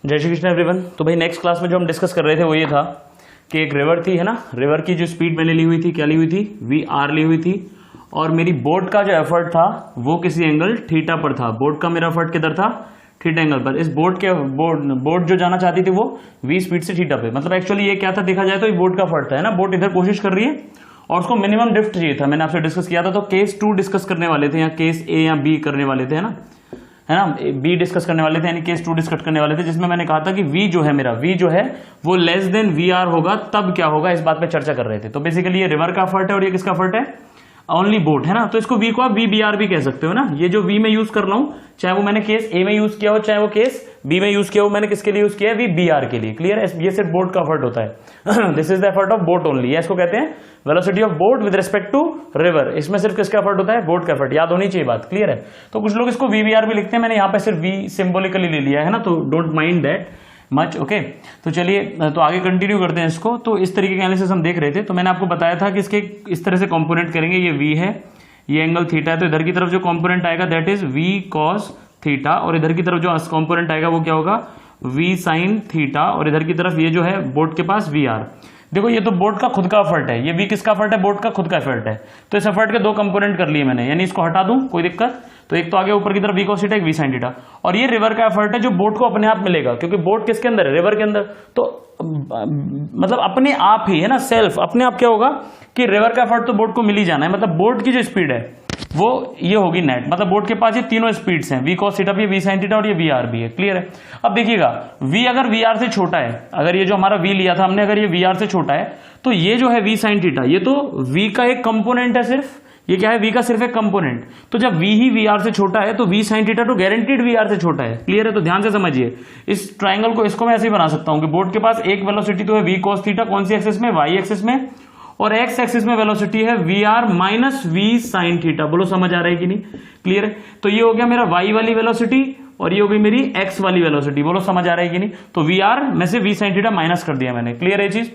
जय श्री कृष्ण एवरीवन। तो भाई नेक्स्ट क्लास में जो हम डिस्कस कर रहे थे वो ये था कि एक रिवर थी, है ना। रिवर की जो स्पीड मैंने ली हुई थी, क्या ली हुई थी, VR ली हुई थी। और मेरी बोट का जो एफर्ट था वो किसी एंगल थीटा पर था। बोट का मेरा एफर्ट किधर था, थीटा एंगल पर। इस बोट जो जाना चाहती थी वो V स्पीड से थीटा पे। मतलब एक्चुअली ये क्या था, देखा जाए तो ये बोट का एफर्ट था, है ना। बोट इधर कोशिश कर रही है और उसको मिनिमम ड्रिफ्ट चाहिए था। मैंने आपसे डिस्कस किया था। तो केस 2 डिस्कस करने वाले थे, या केस A या B करने वाले थे, है ना। बी डिस्कस करने वाले थे, यानी केस 2 डिस्कस करने वाले थे, जिसमें मैंने कहा था कि V जो है मेरा, V जो है वो लेस देन VR होगा तब क्या होगा, इस बात पे चर्चा कर रहे थे। तो बेसिकली ये रिवर का एफर्ट है और ये किसका एफर्ट है, ओनली बोट, है ना। तो इसको V को आप VBR भी कह सकते हो ना। ये जो V में यूज कर रहा हूं, चाहे वो मैंने केस A में यूज किया हो, चाहे वो केस B में यूज किया हो, मैंने किसके लिए यूज किया है, VBR के लिए। क्लियर है, ये सिर्फ बोट का एफर्ट होता है। This is the effort of boat only. इसको कहते हैं velocity of boat with respect to river. इसमें सिर्फ किसका एफर्ट होता है, बोट का एफर्ट। याद होनी चाहिए बात। क्लियर है। तो कुछ लोग इसको VBR भी लिखते हैं, मैंने यहाँ पे सिर्फ V सिंबॉलिकली ले लिया है ना, तो don't mind that much. Okay, तो चलिए तो आगे कंटिन्यू करते हैं इसको। तो इस तरीके के एनालिसिस हम देख रहे थे। तो मैंने आपको बताया था कि इसके इस तरह से कंपोनेंट करेंगे। ये V है, ये एंगल थीटा है, तो इधर की तरफ जो कंपोनेंट आएगा that is V cos theta, और इधर की तरफ जो कंपोनेंट आएगा वो क्या होगा, V sin थीटा, और इधर की तरफ ये जो है बोट के पास VR। देखो ये तो बोट का खुद का एफर्ट है, ये V किसका एफर्ट है, बोट का खुद का एफर्ट है। तो इस एफर्ट के दो कंपोनेंट कर लिए मैंने, यानी इसको हटा दूं कोई दिक्कत। तो एक तो आगे ऊपर की तरफ V cos थीटा, एक V sin थीटा, और ये रिवर का एफर्ट है जो बोट को अपने आप मिलेगा, क्योंकि बोट किसके अंदर है, रिवर के अंदर। तो मतलब अपने आप ही, है ना, सेल्फ अपने आप क्या होगा कि रिवर का एफर्ट तो बोट को मिल ही जाना है। मतलब बोट की जो स्पीड है वो ये होगी नेट। मतलब बोट के पास ये तीनों स्पीड्स हैं, V cos थीटा भी है, V sin थीटा और ये VR भी है। क्लियर है। अब देखिएगा V अगर VR से छोटा है, अगर ये जो हमारा V लिया था हमने, अगर ये VR से छोटा है, तो ये जो है V sin थीटा, ये तो V का एक कंपोनेंट है सिर्फ। ये क्या है, V का सिर्फ एक कंपोनेंट। तो जब V ही VR से छोटा है तो V sin थीटा तो गारंटीड VR से छोटा है। क्लियर है। तो ध्यान से समझिए इस ट्राइंगल को, इसको मैं ऐसे ही बना सकता हूं कि बोट के पास एक वेलोसिटी तो है V cos थीटा, कौन सी एक्सिस में, Y एक्सिस में, और एक्स एक्सिस में वेलोसिटी है VR minus V sin theta. बोलो समझ आ रहा है कि नहीं। क्लियर है। तो ये हो गया मेरा Y वाली वेलोसिटी और ये हो गई मेरी X वाली वेलोसिटी। बोलो समझ आ रहा है कि नहीं। तो VR में से V sin थीटा माइनस कर दिया मैंने। क्लियर है चीज।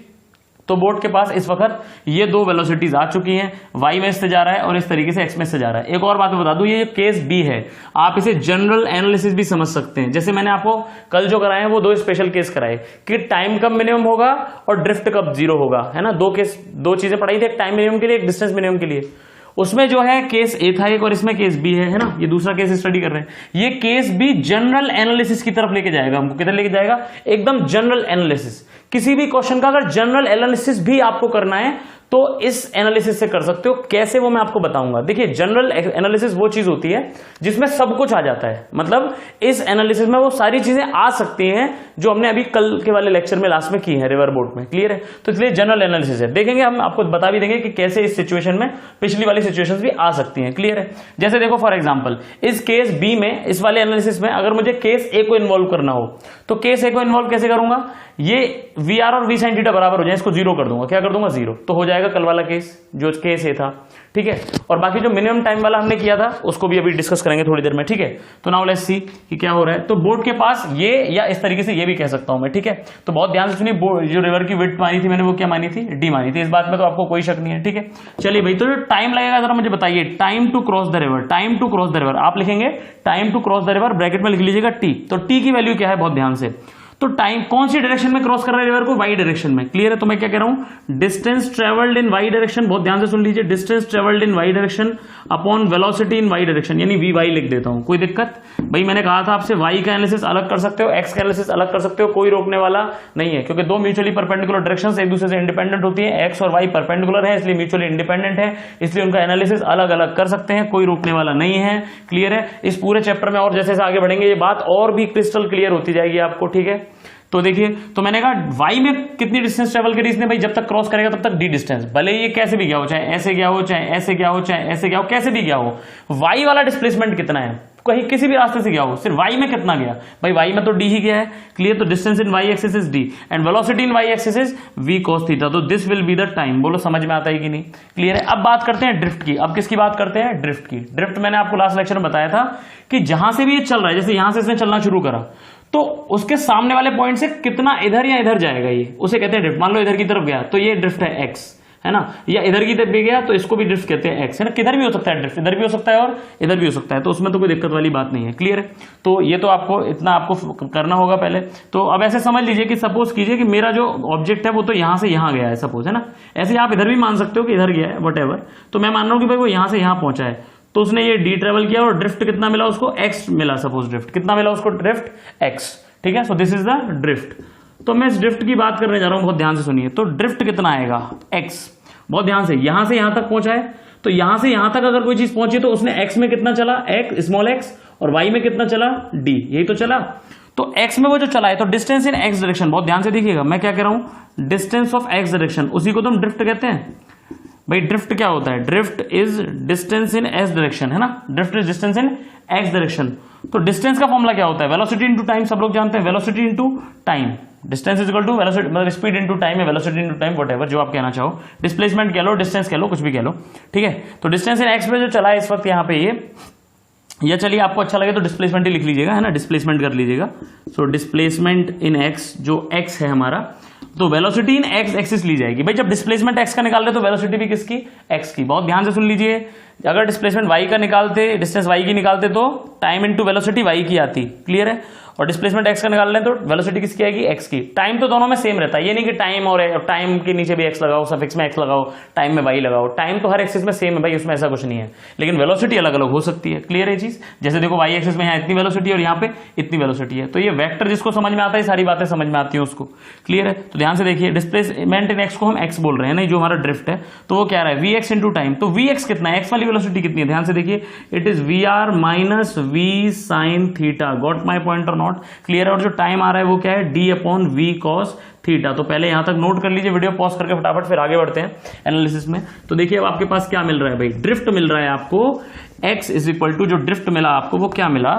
तो बोट के पास इस वक्त ये दो वेलोसिटीज आ चुकी हैं, Y में से जा रहा है और इस तरीके से X में से जा रहा है। एक और बात मैं बता दूं, ये केस B है, आप इसे जनरल एनालिसिस भी समझ सकते हैं। जैसे मैंने आपको कल जो कराए हैं वो दो स्पेशल केस कराए कि टाइम कब मिनिमम होगा और ड्रिफ्ट कब जीरो होगा, है ना। दो चीजें पढ़ाई थी, एक टाइम मिनिमम के लिए, एक डिस्टेंस मिनिमम के लिए। उसमें जो है केस A था एक, और इसमें केस B है ना। ये दूसरा केस स्टडी कर रहे हैं। ये केस B जनरल एनालिसिस की तरफ लेके जाएगा हमको। किधर लेके जाएगा, एकदम जनरल एनालिसिस। किसी भी क्वेश्चन का अगर जनरल एनालिसिस भी आपको करना है तो इस एनालिसिस से कर सकते हो। कैसे, वो मैं आपको बताऊंगा। देखिए जनरल एनालिसिस वो चीज होती है जिसमें सब कुछ आ जाता है। मतलब इस एनालिसिस में वो सारी चीजें आ सकती हैं जो हमने अभी कल के वाले लेक्चर में लास्ट में की है रिवर बोट में। क्लियर है। तो इसलिए जनरल एनालिसिस है। देखेंगे हम, आपको बता भी देंगे कि कैसे इस सिचुएशन में पिछली वाली सिचुएशंस भी आ सकती हैं। क्लियर है। जैसे देखो फॉर एग्जांपल इस केस B में, इस वाले एनालिसिस में अगर मुझे केस A को इन्वॉल्व करना हो तो केस A को इन्वॉल्व कैसे करूंगा, ये VR और V sin थीटा बराबर हो जाए, इसको जीरो कर दूंगा। क्या कर दूंगा, जीरो। तो हो जाएगा कल वाला केस जो केस A था। ठीक है। और बाकी जो मिनिमम टाइम वाला हमने किया था उसको भी अभी डिस्कस करेंगे थोड़ी देर में। ठीक है। तो नाउ लेट्स सी कि क्या हो रहा है। तो बोट के पास ये, या इस तरीके से ये भी कह सकता हूं मैं। ठीक है। तो बहुत ध्यान से सुनिए, जो रिवर की विड्थ मानी थी मैंने वो क्या मानी थी, D मानी थी। इस बात में तो आपको कोई शक नहीं है। ठीक है। चलिए भाई, तो जो टाइम लगेगा जरा मुझे बताइए। Time to cross the river, time to cross the river आप लिखेंगे time to cross the river, bracket में लिख लीजिएगा T। तो T की वैल्यू क्या है, बहुत ध्यान से। तो टाइम कौन सी डायरेक्शन में क्रॉस कर रहा है रिवर को, Y डायरेक्शन में। क्लियर है। तो मैं क्या कह रहा हूं, डिस्टेंस ट्रेवल्ड इन Y डायरेक्शन, बहुत ध्यान से सुन लीजिए, distance travelled in Y direction upon velocity in Y direction, यानी VY लिख देता हूं। कोई दिक्कत भाई, मैंने कहा था आपसे Y का एनालिसिस अलग कर सकते हो, X का एनालिसिस अलग कर सकते हो, कोई रोकने वाला नहीं है, क्योंकि दो म्यूचुअली परपेंडिकुलर डायरेक्शंस एक दूसरे से इंडिपेंडेंट होती है। X और Y परपेंडिकुलर है इसलिए म्यूचुअली इंडिपेंडेंट है, इसलिए उनका एनालिसिस अलग अलग कर सकते हैं, कोई रोकने वाला नहीं है। क्लियर है। इस पूरे चैप्टर में और जैसे जैसे आगे बढ़ेंगे ये बात और भी क्रिस्टल क्लियर होती जाएगी आपको। ठीक है। तो देखिए, तो मैंने कहा Y में कितनी डिस्टेंस ट्रेवल करी इसने, भाई जब तक क्रॉस करेगा तब तक D डिस्टेंस, भले ये कैसे भी गया हो, चाहे ऐसे गया हो, चाहे ऐसे गया हो, चाहे ऐसे गया हो, कैसे भी गया हो। Y वाला डिस्प्लेसमेंट कितना है, कहीं किसी भी रास्ते से गया हो, सिर्फ Y में कितना गया, भाई Y में तो D ही गया है। क्लियर। तो distance in Y axis is D and velocity in Y axis is V cos theta. तो this will be the time. बोलो समझ में आता है कि नहीं। क्लियर है। अब बात करते हैं ड्रिफ्ट की। अब किसकी बात करते हैं, ड्रिफ्ट की। ड्रिफ्ट मैंने आपको लास्ट लेक्चर में बताया था कि जहां से भी ये चल रहा है, जैसे यहां से इसने चलना शुरू करा तो उसके सामने वाले पॉइंट से कितना इधर या इधर जाएगा, ये उसे कहते हैं ड्रिफ्ट। मान लो इधर की तरफ गया तो ये ड्रिफ्ट है X, है ना, या इधर की तरफ भी गया तो इसको भी ड्रिफ्ट कहते हैं एक्स, है ना, किधर भी हो सकता है ड्रिफ्ट, इधर भी हो सकता है और इधर भी हो सकता है, तो उसमें तो कोई दिक्कत वाली बात नहीं है। क्लियर है, तो ये तो आपको इतना आपको करना होगा पहले। तो अब ऐसे समझ लीजिए कि सपोज कीजिए कि मेरा जो ऑब्जेक्ट है वो तो यहां से यहां गया है सपोज, है ना, ऐसे आप इधर भी मान सकते हो कि इधर गया है वट तो मैं मान रहा हूं कि भाई वो यहां से यहां पहुंचा है, तो उसने ये डी ट्रेवल किया और ड्रिफ्ट कितना मिला उसको, एक्स मिला, सपोज ड्रिफ्ट कितना मिला उसको, ड्रिफ्ट एक्स, ठीक है। So this is the drift. तो मैं इस ड्रिफ्ट की बात करने जा रहा हूं, बहुत ध्यान से सुनिए। तो ड्रिफ्ट कितना आएगा, एक्स, बहुत ध्यान से यहां तक पहुंचा है, तो यहां से यहां तक अगर कोई चीज पहुंची तो उसने एक्स में कितना चला, एक्स स्मॉल एक्स, और वाई में कितना चला, डी, यही तो चला। तो एक्स में वो जो चला है, तो डिस्टेंस इन एक्स डायरेक्शन, बहुत ध्यान से देखिएगा मैं क्या कह रहा हूं, डिस्टेंस ऑफ एक्स डायरेक्शन, उसी को तुम ड्रिफ्ट कहते हैं। भाई ड्रिफ्ट क्या होता है, drift is distance in S direction, है ना, drift is distance in X direction. तो डिस्टेंस का फॉर्मूला क्या होता है, वेलोसिटी इनटू टाइम, सब लोग जानते हैं, velocity into time, distance is equal to velocity, मतलब स्पीड इनटू टाइम या वेलोसिटी इनटू टाइम, व्हाटएवर जो आप कहना चाहो, डिस्प्लेसमेंट कह लो, डिस्टेंस कह लो, कुछ भी कह लो, ठीक है। तो डिस्टेंस इन एक्स पे जो चला है इस वक्त यहाँ पे ये, या चलिए आपको अच्छा लगे तो डिस्प्लेसमेंट ही लिख लीजिएगा, है ना, डिस्प्लेसमेंट कर लीजिएगा। सो डिस्प्लेसमेंट इन एक्स, जो एक्स है हमारा, तो वेलोसिटी इन एक्स एक्सिस ली जाएगी। भाई जब डिस्प्लेसमेंट एक्स का निकाल रहे तो वेलोसिटी भी किसकी, एक्स की। बहुत ध्यान से सुन लीजिए, अगर डिस्प्लेसमेंट वाई का निकालते, डिस्टेंस वाई की निकालते तो टाइम इनटू वेलोसिटी वाई की आती, क्लियर है। और डिस्प्लेसमेंट एक्स का निकाल लें तो वेलोसिटी किसकी आएगी, एक्स की। टाइम तो दोनों में सेम रहता है, ये नहीं कि टाइम और टाइम के नीचे भी एक्स लगाओ, सफिक्स में एक्स लगाओ, टाइम में वाई लगाओ, टाइम तो हर एक्सिस में सेम है भाई, उसमें ऐसा कुछ नहीं है, लेकिन वेलोसिटी अलग अलग हो सकती है। क्लियर है चीज, जैसे देखो वाई एक्सिस में यहाँ इतनी वेलोसिटी और यहाँ पे इतनी वेलोसिटी है, तो ये वेक्टर जिसको समझ में आता है सारी बातें समझ में आती है उसको। क्लियर है, तो ध्यान से देखिए, डिस्प्लेसमेंट इन एक्स को हम एक्स बोल रहे हैं ना, जो हमारा ड्रिफ्ट है, तो वो क्या रहा है, वी एक्स इंटू टाइम। तो वी एक्स कितना है, एक्स वाली वेलोसिटी कितनी है, ध्यान से देखिए, it is V R minus V sine theta, got my point और नॉट, क्लियर है। और जो टाइम आ रहा है वो क्या है, D upon V cos theta. तो पहले यहां तक नोट कर लीजिए, वीडियो पॉज करके फटाफट फिर आगे बढ़ते हैं एनालिसिस में। तो देखिए अब आपके पास क्या मिल रहा है भाई, ड्रिफ्ट मिल रहा है आपको, x इज इक्वल टू, जो ड्रिफ्ट मिला आपको वो क्या मिला,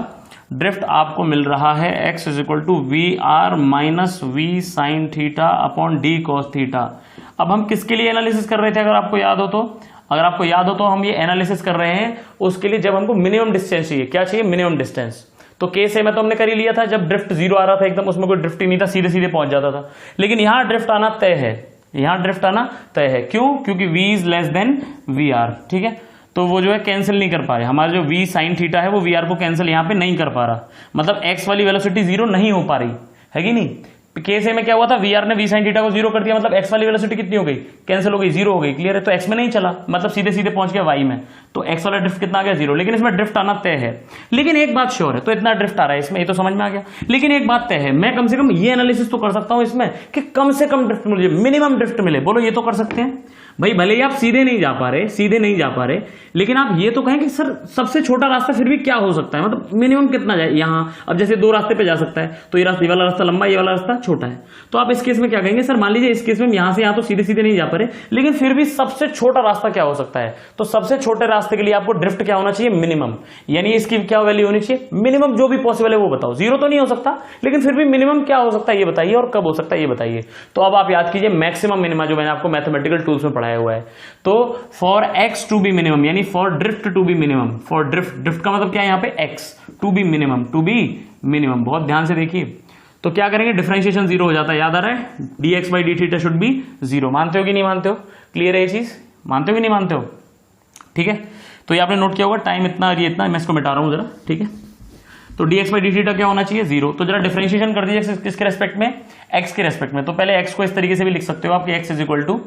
ड्रिफ्ट आपको मिल रहा है x is equal to V R minus V sine theta upon D cos theta. अब हम किसके लिए एनालिसिस कर रहे थे, अगर आपको याद हो तो, हम ये एनालिसिस कर रहे हैं उसके लिए जब हमको मिनिमम डिस्टेंस चाहिए। क्या चाहिए, मिनिमम डिस्टेंस। तो केस ए में तो हमने कर ही लिया था, जब ड्रिफ्ट जीरो आ रहा था एकदम, उसमें कोई ड्रिफ्ट ही नहीं था, सीधे सीधे पहुंच जाता था। लेकिन यहां ड्रिफ्ट आना तय है, क्यों, क्योंकि v is less than V R, ठीक है। तो वो जो है कैंसिल नहीं कर पा रहे, हमारा जो v साइन थीटा है वो वी आर को कैंसिल यहां पे नहीं कर पा रहा, मतलब x वाली वेलोसिटी जीरो नहीं हो पा रही है कि नहीं। केस ए में क्या हुआ था, वी आर ने वी साइन थीटा को जीरो कर दिया, मतलब एक्स वाली वेलोसिटी कितनी हो गई, कैंसिल हो गई, जीरो हो गई, क्लियर है। तो एक्स में नहीं चला, मतलब सीधे सीधे पहुंच गया वाई में, तो एक्स वाला ड्रिफ्ट कितना आ गया, जीरो। लेकिन इसमें ड्रिफ्ट आना तय है, लेकिन एक बात श्योर है, तो इतना ड्रिफ्ट आ रहा है इसमें, ये तो समझ में आ गया। लेकिन एक बात तय है, मैं कम से कम ये एनालिसिस तो कर सकता हूं इसमें कि कम से कम ड्रिफ्ट मिले, मिनिमम ड्रिफ्ट मिले। बोलो ये तो कर सकते हैं भाई, भले ही आप सीधे नहीं जा पा रहे, लेकिन आप ये तो कहें कि सर सबसे छोटा रास्ता फिर भी क्या हो सकता है, मतलब मिनिमम कितना जाए यहाँ। अब जैसे दो रास्ते पे जा सकता है, तो ये वाला रास्ता लंबा, ये वाला रास्ता छोटा है, तो आप इस केस में क्या कहेंगे, सर मान लीजिए इस केस में यहां से यहां तो सीधे सीधे नहीं जा पा रहे, लेकिन फिर भी सबसे छोटा रास्ता क्या हो सकता है। तो सबसे छोटे रास्ते के लिए आपको ड्रिफ्ट क्या होना चाहिए, मिनिमम, यानी इसकी क्या वैल्यू होनी चाहिए, मिनिमम जो भी पॉसिबल है वो बताओ। जीरो तो नहीं हो सकता, लेकिन फिर भी मिनिमम क्या हो सकता है ये बताइए, और कब हो सकता है ये बताइए। तो अब आप याद कीजिए मैक्सिमम मिनिमा, जो मैंने आपको मैथमेटिकल टूल्स में पढ़ाया हुआ है। तो for x to be minimum, यानी for drift to be minimum, for drift का मतलब क्या है यहाँ पे, एक्स टू बी मिनिमम, बहुत ध्यान से देखिए। तो क्या करेंगे, डिफरेंशिएशन जीरो हो जाता है, याद आ रहा है, dx by D theta should be zero. मानते हो कि नहीं मानते हो, क्लियर है ये चीज, मानते हो कि नहीं मानते हो, ठीक है। तो ये आपने नोट किया होगा, टाइम इतना, ये इतना, मैं इसको मिटा रहा हूं जरा, ठीक है। तो dx बाई डी थीटा क्या होना चाहिए, जीरो। तो जरा डिफरेंशिएशन कर दीजिए किसके रेस्पेक्ट में, x के रेस्पेक्ट में। तो पहले x को इस तरीके से भी लिख सकते हो आपके, x इज इक्वल टू,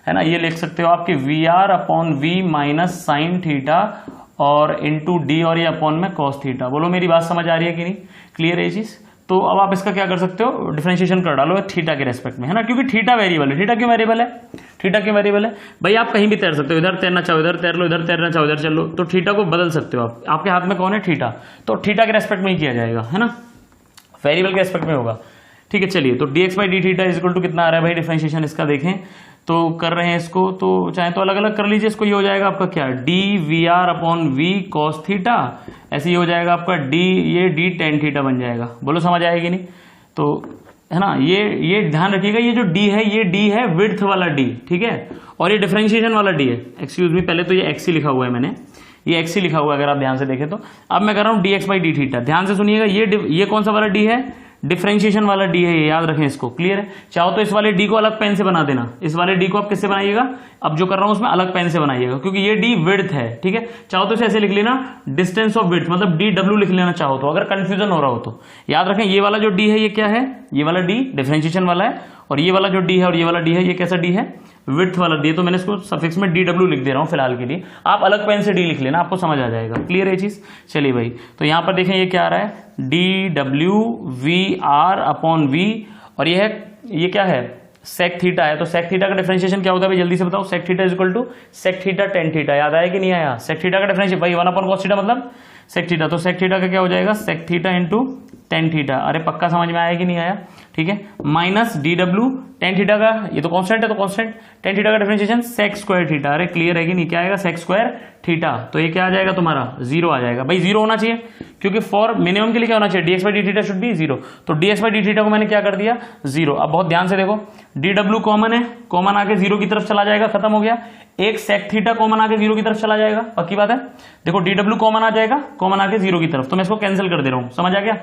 है ना, ये लिख सकते हो आपके V R upon V minus sine theta और इंटू डी, और ये अपॉन में कॉस थीटा। बोलो मेरी बात समझ आ रही है कि नहीं, क्लियर है ये चीज। तो अब आप इसका क्या कर सकते हो, डिफरेंशिएशन कर डालो थीटा के रेस्पेक्ट में, है ना, क्योंकि थीटा वेरिएबल है। थीटा क्यों वेरिएबल है, भाई आप कहीं भी तैर सकते हो, इधर तैरना चाहो इधर तैर लो, इधर तैरना चाहो इधर चल लो, तो थीटा को बदल सकते हो आप, आपके हाथ में कौन है, थीटा। तो थीटा के रेस्पेक्ट में ही किया जाएगा, है ना, वेरिएबल के रेस्पेक्ट में होगा, ठीक है। चलिए, तो dx by D theta is equal to कितना आ रहा है भाई, डिफरेंशिएशन इसका देखें तो कर रहे हैं इसको, तो चाहे तो अलग अलग कर लीजिए इसको। ये हो जाएगा आपका क्या, D V R upon V cos theta, ऐसे ही हो जाएगा आपका डी, ये डी टेन थीटा बन जाएगा। बोलो समझ आएगी नहीं, तो है ना, ये ध्यान रखिएगा, ये जो डी है, ये डी है विड्थ वाला डी, ठीक है, और ये डिफरेंशिएशन वाला डी है। एक्सक्यूज मी, पहले तो ये एक्स ही लिखा हुआ है मैंने, ये एक्स ही लिखा हुआ है अगर आप ध्यान से देखें तो। अब मैं कर रहा हूँ dx बाई डी थीटा, ध्यान से सुनिएगा, ये कौन सा वाला डी है, डिफरेंशिएशन वाला डी है ये, याद रखें इसको, क्लियर है। चाहो तो इस वाले डी को अलग पेन से बना देना, इस वाले डी को आप किससे बनाइएगा, अब जो कर रहा हूं उसमें अलग पेन से बनाइएगा, क्योंकि ये डी विड्थ है, ठीक है। चाहो तो इसे ऐसे लिख लेना, डिस्टेंस ऑफ विड्थ, मतलब डी डब्ल्यू लिख लेना चाहो तो, अगर कंफ्यूजन हो रहा हो तो। याद रखें ये वाला जो डी है ये क्या है, ये वाला डी डिफरेंशिएशन वाला है, और ये वाला जो डी है और ये वाला डी है ये कैसा डी है, विड्थ वाला डी। तो मैंने इसको सफिक्स में डी डब्ल्यू लिख दे रहा हूं फिलहाल के लिए, आप अलग पेन से डी लिख लेना, आपको समझ आ जाएगा, क्लियर है चीज। चलिए भाई, तो यहां पर देखें ये क्या आ रहा है, D W V R upon V, और ये है, ये क्या है, सेक थीटा है। तो सेक थीटा का डिफरेंशिएशन क्या होता है भाई, जल्दी से बताओ। Sec theta is equal to sec theta tan theta, याद आया कि नहीं आया। सेक थीटा का डिफरेंशिएशन भाई 1 अपॉन कॉस थीटा मतलब सेक थीटा, तो सेक थीटा का क्या हो जाएगा, sec theta into tan theta. अरे पक्का समझ में आया कि नहीं आया, ठीक है। Minus D W tan theta का, ये तो कांस्टेंट है तो कांस्टेंट, टेन थीटा का डिफरेंशिएशन सेक स्क्वायर थीटा। अरे क्लियर है कि नहीं, क्या आएगा, सेक स्क्वायर थीटा। तो ये क्या आ जाएगा तुम्हारा, 0 आ जाएगा भाई, 0 होना चाहिए, क्योंकि फॉर मिनिमम के लिए क्या होना चाहिए, dx by D theta should be 0। तो dx बाई डी थीटा को मैंने क्या कर दिया, 0। अब बहुत ध्यान से देखो, डी डब्ल्यू कॉमन है, कॉमन आके 0 की तरफ चला जाएगा, खत्म हो गया। एक सेक थीटा कॉमन आके 0 की तरफ चला जाएगा, पक्की बात है। देखो डी डब्ल्यू कॉमन आ जाएगा, कॉमन आके 0 की तरफ, तो मैं इसको कैंसिल कर दे रहा हूं, समझ आ गया।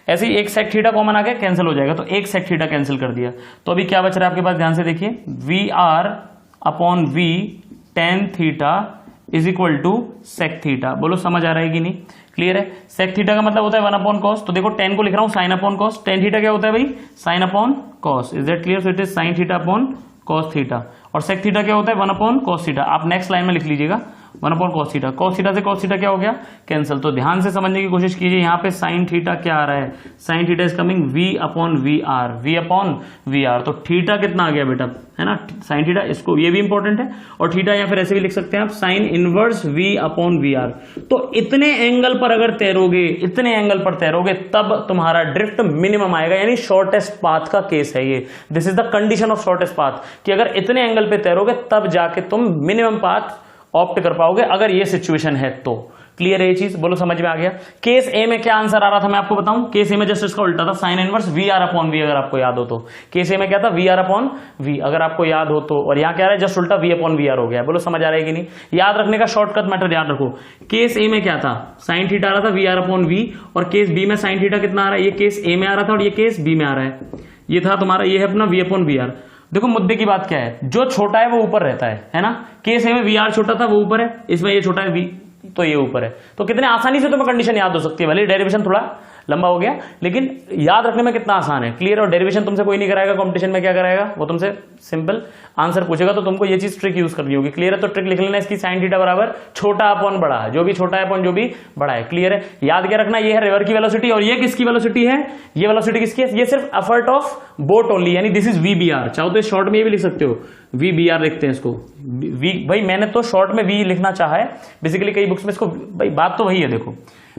ऐसे ही एक सेक थीटा कॉमन आके कैंसिल हो जाएगा, तो एक सेक थीटा कैंसिल कर दिया। तो अभी क्या बच रहा है आपके पास, ध्यान से देखिए, V R upon V tan theta is equal to sec theta. बोलो समझ आ रहा है कि नहीं, क्लियर है। सेक थीटा का मतलब होता है 1 अपॉन कॉस, तो देखो 10 को लिख रहा हूं sine upon cos, tan theta क्या होता है भाई, sine upon cos, is that clear. So it is sine theta upon cos theta, और सेक थीटा क्या होता है 1 अपॉन कॉस थीटा। आप नेक्स्ट लाइन में लिख लीजिएगा 1 upon cos theta, cos theta से कॉस थीटा क्या हो गया, कैंसिल। तो ध्यान से समझने की कोशिश कीजिए, यहाँ पे साइन थीटा क्या आ रहा है, sine theta is coming V upon V R, V upon V R. तो थीटा कितना आ गया बेटा, है ना, साइन थीटा, इसको ये भी इंपॉर्टेंट है, और थीटा या फिर ऐसे भी लिख सकते हैं आप, sine inverse V upon V R. तो इतने एंगल पर अगर तैरोगे, इतने एंगल पर तैरोगे, तब तुम्हारा ड्रिफ्ट मिनिमम आएगा, यानी शॉर्टेस्ट पाथ का केस है ये। This is the condition of shortest path, कि अगर इतने एंगल पे तैरोगे तब जाके तुम मिनिमम पाथ ऑप्ट कर पाओगे, अगर ये सिचुएशन है तो। क्लियर है ये चीज, बोलो समझ में आ गया। केस ए में क्या आंसर आ रहा था मैं आपको बताऊं, केस ए में जस्ट इसका उल्टा था, sine inverse V R upon V, अगर आपको याद हो तो। केस ए में क्या था, वी आर अपॉन वी, अगर आपको याद हो तो, और यहां क्या आ रहा है, जस्ट उल्टा वी अपॉन वी आर हो गया। बोलो समझ आ रहा है कि नहीं, याद रखने का शॉर्टकट मैटर याद रखो। केस ए में क्या था, साइन थीटा आ रहा था वी आर अपॉन वी, और केस बी में साइन थीटा कितना आ रहा है, ये केस ए में आ रहा था और ये केस बी में आ रहा है। ये था तुम्हारा, ये है अपना वी अपॉन वी आर। देखो मुद्दे की बात क्या है, जो छोटा है वो ऊपर रहता है ना। केस ए में वी आर छोटा था वो ऊपर है, इसमें ये छोटा है वी, तो ये ऊपर है। तो कितने आसानी से तुम्हें कंडीशन याद हो सकती है, भले डेरिवेशन थोड़ा लंबा हो गया, लेकिन याद रखने में कितना आसान है, क्लियर। और डेरिवेशन तुमसे कोई नहीं कराएगा, कंपटीशन में क्या कराएगा, वो तुमसे सिंपल आंसर पूछेगा, तो तुमको ये चीज ट्रिक यूज करनी होगी, क्लियर है। तो ट्रिक लिख लेना इसकी, साइन थीटा बराबर छोटा अपॉन बड़ा है, जो भी छोटा है अपॉन जो भी बड़ा है, क्लियर है। याद क्या रखना, ये है रिवर की वेलोसिटी, और ये किसकी वेलोसिटी है, ये वेलोसिटी किसकी है, ये सिर्फ एफर्ट ऑफ बोट ओनली, यानी this is V B R. चाहो तो शॉर्ट में ये भी लिख सकते हो, वी बी आर लिखते हैं इसको, वी भाई मैंने तो शॉर्ट में वी लिखना चाहा है, बेसिकली कई बुक्स में इसको, भाई बात तो वही है, देखो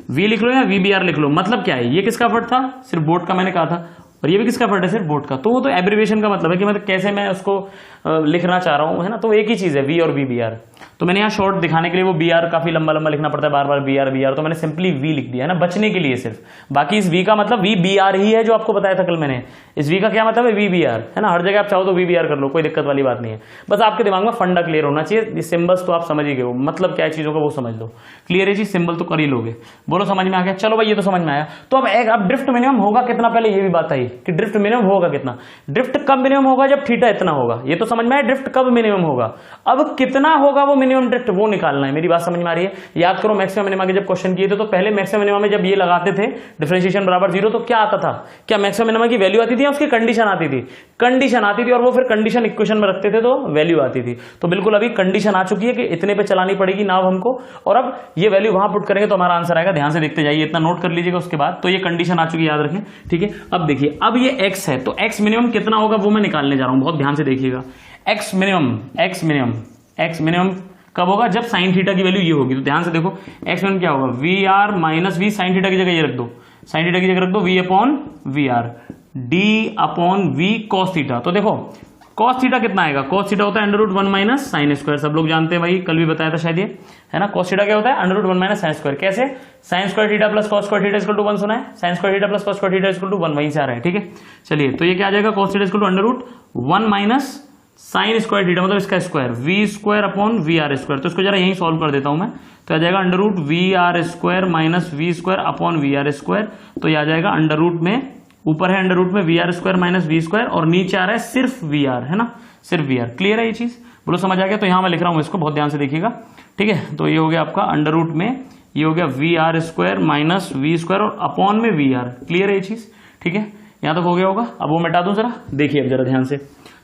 वी लिख लो या वी बी आर लिख लो, मतलब क्या है, ये किसका एफर्ट था, सिर्फ बोट का मैंने कहा था, और ये भी किसका एफर्ट है, सिर्फ बोट का। तो वो तो एब्रिविएशन का मतलब है कि मतलब कैसे मैं उसको लिखना चाह रहा हूं, है ना। तो एक ही चीज है वी और वी बी आर। तो मैंने यहाँ शॉर्ट दिखाने के लिए, वो बी आर काफी लंबा लंबा लिखना पड़ता है बार बार, बी आर, तो मैंने सिंपली वी लिख दिया है ना, बचने के लिए सिर्फ। बाकी इस वी का मतलब वी बी आर ही है, जो आपको बताया था कल मैंने। इस वी का क्या मतलब है, वी बी आर, है ना। हर जगह आप चाहो तो वी बी आर कर लो, कोई दिक्कत वाली बात नहीं है, बस आपके दिमाग में फंडा क्लियर होना चाहिए। सिंबल्स तो आप समझ ही गए, मतलब क्या है चीजों का वो समझ लो, क्लियर है जी, सिंबल तो कर ही लोगे। बोलो समझ में आ गया, चलो भाई ये तो समझ में आया। तो अब ड्रिफ्ट मिनिमम होगा कितना, पहले ये भी बात आई कि ड्रिफ्ट मिनिमम होगा कितना। ड्रिफ्ट कब मिनिमम होगा, जब थीटा इतना होगा, ये तो समझ में आया। ड्रिफ्ट कब मिनिमम होगा, अब कितना होगा वो मिनिमम ड्रिफ्ट, वो निकालना है। मेरी बात समझ में आ रही है। याद करो मैक्सिमम मिनिमम के जब क्वेश्चन किए थे, तो पहले मैक्सिमम मिनिमम में जब ये लगाते थे डिफरेंशिएशन बराबर 0, तो क्या आता था, क्या मैक्सिमम मिनिमम की वैल्यू आती थी या उसकी कंडीशन आती थी, कंडीशन आती थी, और वो फिर कंडीशन इक्वेशन में रखते थे तो वैल्यू आती थी। तो बिल्कुल अभी कंडीशन आ चुकी है कि इतने पे चलानी पड़ेगी नाव हमको, और अब ये वैल्यू वहां पुट करेंगे तो हमारा आंसर आएगा। ध्यान से देखते जाइए, इतना नोट कर लीजिएगा उसके बाद। तो ये कंडीशन आ चुकी है, याद रखें, ठीक है। अब देखिए, अब ये x है, तो x मिनिमम कितना होगा वो मैं निकालने जा रहा हूं, बहुत ध्यान से देखिएगा। x मिनिमम कब होगा, जब साइन थीटा की वैल्यू ये होगी। तो ध्यान से देखो, x मिनिमम क्या होगा, V R minus V, sine theta की जगह ये रख दो, साइन थीटा की जगह रख दो V upon V R, D upon V cos theta. तो देखो कॉस थीटा कितना आएगा, कॉस थीटा होता है under root 1 minus sine square, सब लोग जानते हैं भाई, कल भी बताया था शायद ये, है ना। कॉस थीटा क्या होता है, under root 1 minus sine square. कैसे, sine square theta plus cos square theta equal to 1 सुना है, sine square theta plus cos square theta equal to 1, वहीं से आ रहा है, ठीक है। चलिए, तो ये क्या आ जाएगा, cos theta equal to under root 1 minus sine square theta, मतलब इसका square, V square upon V R square. तो इसको जरा यहीं सॉल्व कर देता हूं मैं, तो आ जाएगा under root V R square minus V square upon V R square. तो ये आ जाएगा अंडर रूट में ऊपर है अंडर रूट में V R square minus V square और नीचे आ रहा है सिर्फ वी आर, है ना, सिर्फ वी आर। क्लियर है ये चीज, बोलो समझ आ गया। तो यहां मैं लिख रहा हूं इसको, बहुत ध्यान से देखिएगा, ठीक है। तो ये हो गया आपका अंडर रूट में, ये हो गया V R square minus V square और अपॉन में वी आर। क्लियर है ये चीज, ठीक है, यहां तक हो गया होगा। अब वो मिटा दूं जरा, देखिए अब जरा ध्यान से।